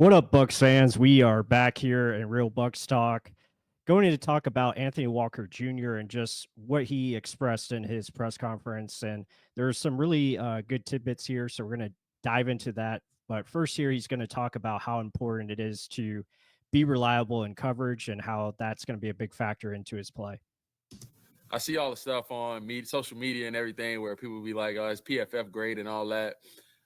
What up, Bucks fans? We are back here in Real Bucks Talk, going in to talk about Anthony Walker Jr. and just what he expressed in his press conference. And there's some really good tidbits here, so we're going to dive into that. But first, here he's going to talk about how important it is to be reliable in coverage and how that's going to be a big factor into his play. I see all the stuff on social media and everything where people be like, "Oh, it's PFF grade and all that."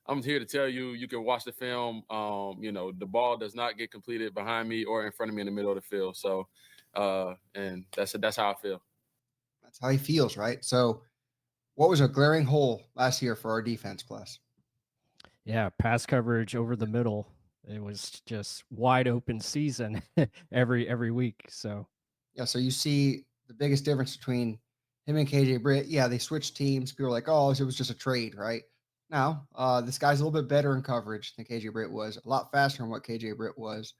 I'm here to tell you, you can watch the film. The ball does not get completed behind me or in front of me in the middle of the field. So, and that's how I feel. That's how he feels, right? So, what was a glaring hole last year for our defense plus? Yeah, pass coverage over the middle. It was just wide open season every week. So Yeah, so you see the biggest difference between him and KJ Britt. Yeah, they switched teams. People are like, oh, it was just a trade, right? Now, this guy's a little bit better in coverage than KJ Britt was, a lot faster than what KJ Britt was.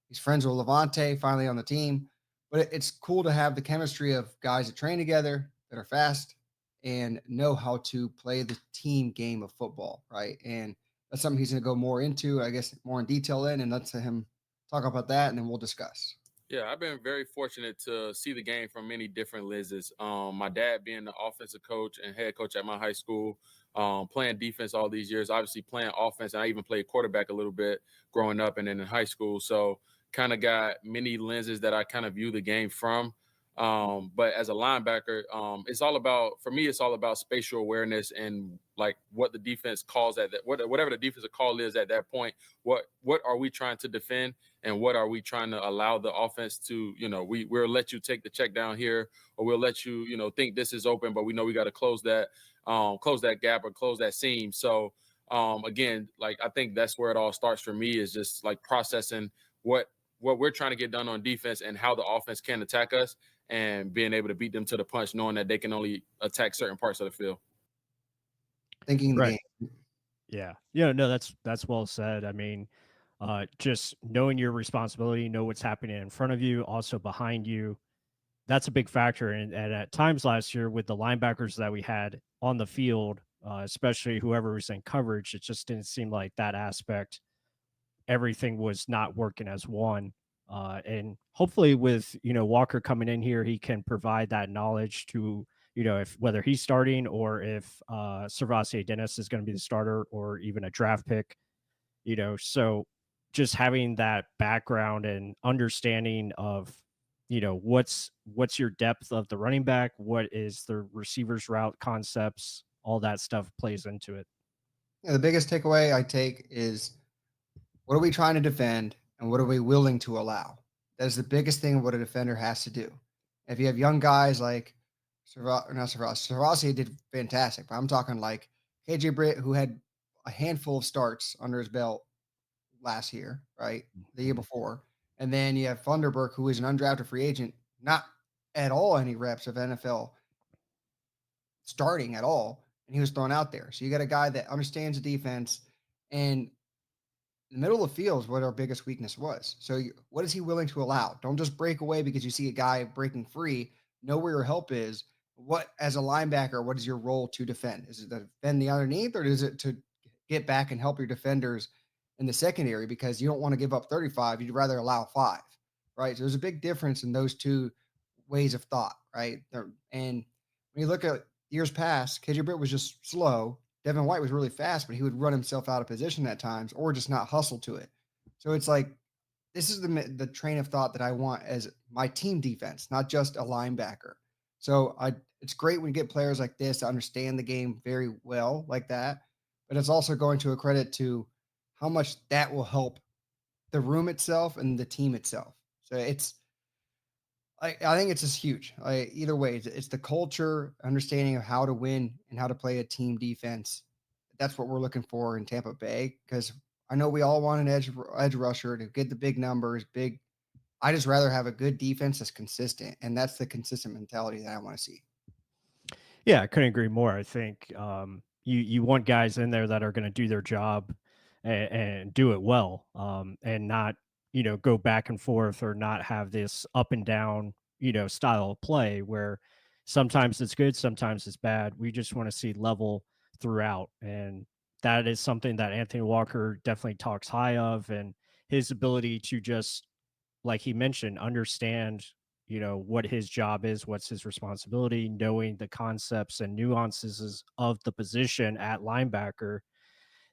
He's friends with Levante, finally on the team. But it's cool to have the chemistry of guys that train together, that are fast, and know how to play the team game of football, right? And that's something he's going to go more into, I guess, more in detail in, and let's him talk about that, and then we'll discuss. Yeah, I've been very fortunate to see the game from many different lenses. My dad being the offensive coach and head coach at my high school, playing defense all these years, obviously playing offense, and I even played quarterback a little bit growing up and then in high school. So kind of got many lenses that I kind of view the game from. But as a linebacker, it's all about for me. It's all about spatial awareness and like what the defense calls at that, whatever the defensive call is at that point. What are we trying to defend, and what are we trying to allow the offense to? We'll let you take the check down here, or we'll let you think this is open, but we know we got to close that gap or close that seam. So again, like I think that's where it all starts for me is just like processing what we're trying to get done on defense and how the offense can attack us and being able to beat them to the punch, knowing that they can only attack certain parts of the field. Thinking the right. game. Yeah. Yeah, no, that's well said. I mean, just knowing your responsibility, know what's happening in front of you, also behind you. That's a big factor. And at times last year with the linebackers that we had on the field, especially whoever was in coverage, it just didn't seem like that aspect. Everything was not working as one. And hopefully with, Walker coming in here, he can provide that knowledge to, if whether he's starting or if Servassier Dennis is going to be the starter or even a draft pick, so just having that background and understanding of, what's your depth of the running back, what is the receiver's route concepts, all that stuff plays into it. Yeah, the biggest takeaway I take is what are we trying to defend and what are we willing to allow? That is the biggest thing of what a defender has to do. If you have young guys like Servasi did fantastic, but I'm talking like KJ Britt, who had a handful of starts under his belt last year, right? The year Mhm. before. And then you have Funderburk, who is an undrafted free agent, not at all any reps of NFL starting at all. And he was thrown out there. So you got a guy that understands the defense, and the middle of the field is what our biggest weakness was. So, what is he willing to allow? Don't just break away because you see a guy breaking free. Know where your help is. What, as a linebacker, what is your role to defend? Is it to defend the underneath, or is it to get back and help your defenders in the secondary because you don't want to give up 35? You'd rather allow five, right? So, there's a big difference in those two ways of thought, right? And when you look at years past, KJ Britt was just slow. Devin White was really fast, but he would run himself out of position at times or just not hustle to it. So it's like this is the train of thought that I want as my team defense, not just a linebacker. So it's great when you get players like this to understand the game very well like that, but it's also going to a credit to how much that will help the room itself and the team itself. So I think it's just huge. Either way, it's the culture, understanding of how to win and how to play a team defense. That's what we're looking for in Tampa Bay because I know we all want an edge rusher to get the big numbers, big. I just rather have a good defense that's consistent, and that's the consistent mentality that I want to see. Yeah, I couldn't agree more. I think you want guys in there that are going to do their job and do it well, and not go back and forth or not have this up and down style of play where sometimes it's good, sometimes it's bad. We just want to see level throughout, and that is something that Anthony Walker definitely talks high of, and his ability to just, like he mentioned, understand, what his job is, what's his responsibility, knowing the concepts and nuances of the position at linebacker.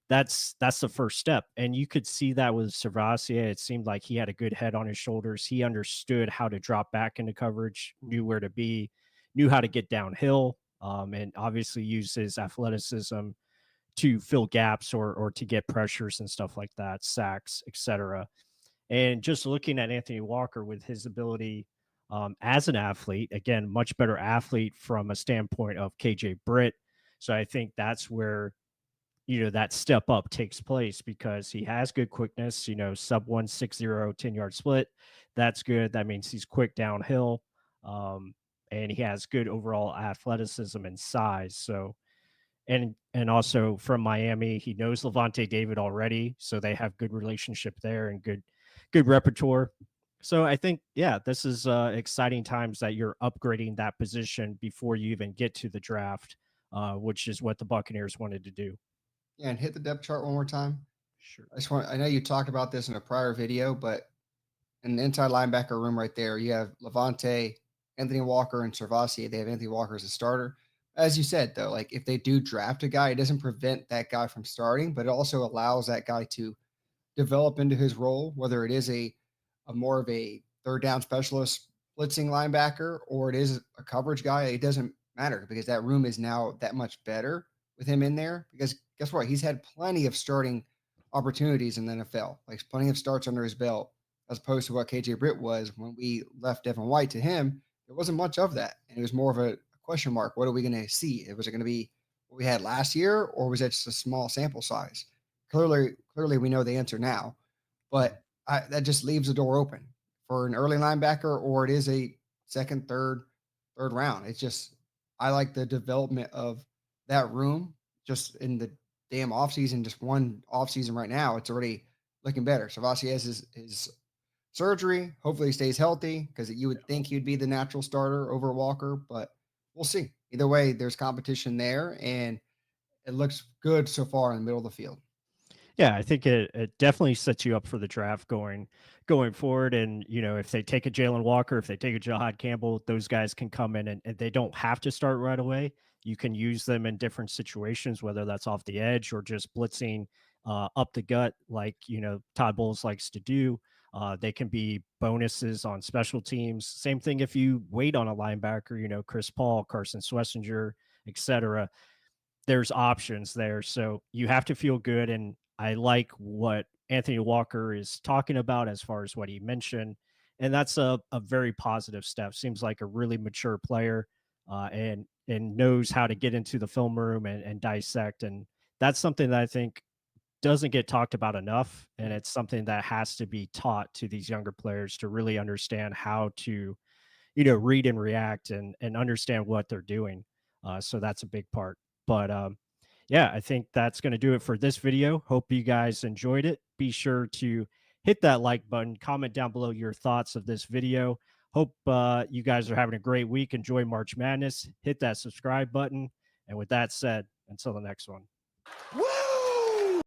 That's the first step. And you could see that with Servassier. It seemed like he had a good head on his shoulders. He understood how to drop back into coverage, knew where to be, knew how to get downhill, and obviously use his athleticism to fill gaps or to get pressures and stuff like that, sacks, etc. And just looking at Anthony Walker with his ability, as an athlete, again, much better athlete from a standpoint of KJ Britt. So I think that's where, that step up takes place, because he has good quickness, sub 160, 10-yard split. That's good. That means he's quick downhill. Um, and he has good overall athleticism and size. So, and also from Miami, he knows Levante David already, so they have good relationship there and good repertoire. So I think, yeah, this is exciting times that you're upgrading that position before you even get to the draft, which is what the Buccaneers wanted to do. Yeah, and hit the depth chart one more time. Sure. I know you talked about this in a prior video, but in the inside linebacker room right there, you have Levante, Anthony Walker, and Servassier. They have Anthony Walker as a starter. As you said, though, like if they do draft a guy, it doesn't prevent that guy from starting, but it also allows that guy to develop into his role, whether it is a more of a third down specialist blitzing linebacker or it is a coverage guy. It doesn't matter because that room is now that much better with him in there. Because guess what? He's had plenty of starting opportunities in the NFL, like plenty of starts under his belt, as opposed to what KJ Britt was when we left Devin White to him. There wasn't much of that. And it was more of a question mark. What are we going to see? Was it going to be what we had last year, or was it just a small sample size? Clearly, we know the answer now, but that just leaves the door open for an early linebacker, or it is a second, third round. It's just I like the development of that room just in the damn offseason, just one offseason right now. It's already looking better. So Vasquez has his surgery. Hopefully, he stays healthy because you would think he'd be the natural starter over Walker, but we'll see. Either way, there's competition there, and it looks good so far in the middle of the field. Yeah, I think it definitely sets you up for the draft going forward. And if they take a Jalen Walker, if they take a Jahad Campbell, those guys can come in and they don't have to start right away. You can use them in different situations, whether that's off the edge or just blitzing up the gut, like Todd Bowles likes to do. They can be bonuses on special teams. Same thing if you wait on a linebacker, Chris Paul, Carson Schlesinger, etc. There's options there. So you have to feel good. And I like what Anthony Walker is talking about as far as what he mentioned. And that's a very positive step. Seems like a really mature player, and knows how to get into the film room and dissect. And that's something that I think doesn't get talked about enough. And it's something that has to be taught to these younger players to really understand how to, read and react and understand what they're doing. So that's a big part. But yeah, I think that's going to do it for this video. Hope you guys enjoyed it. Be sure to hit that like button, comment down below your thoughts of this video. Hope you guys are having a great week. Enjoy March Madness. Hit that subscribe button. And with that said, until the next one.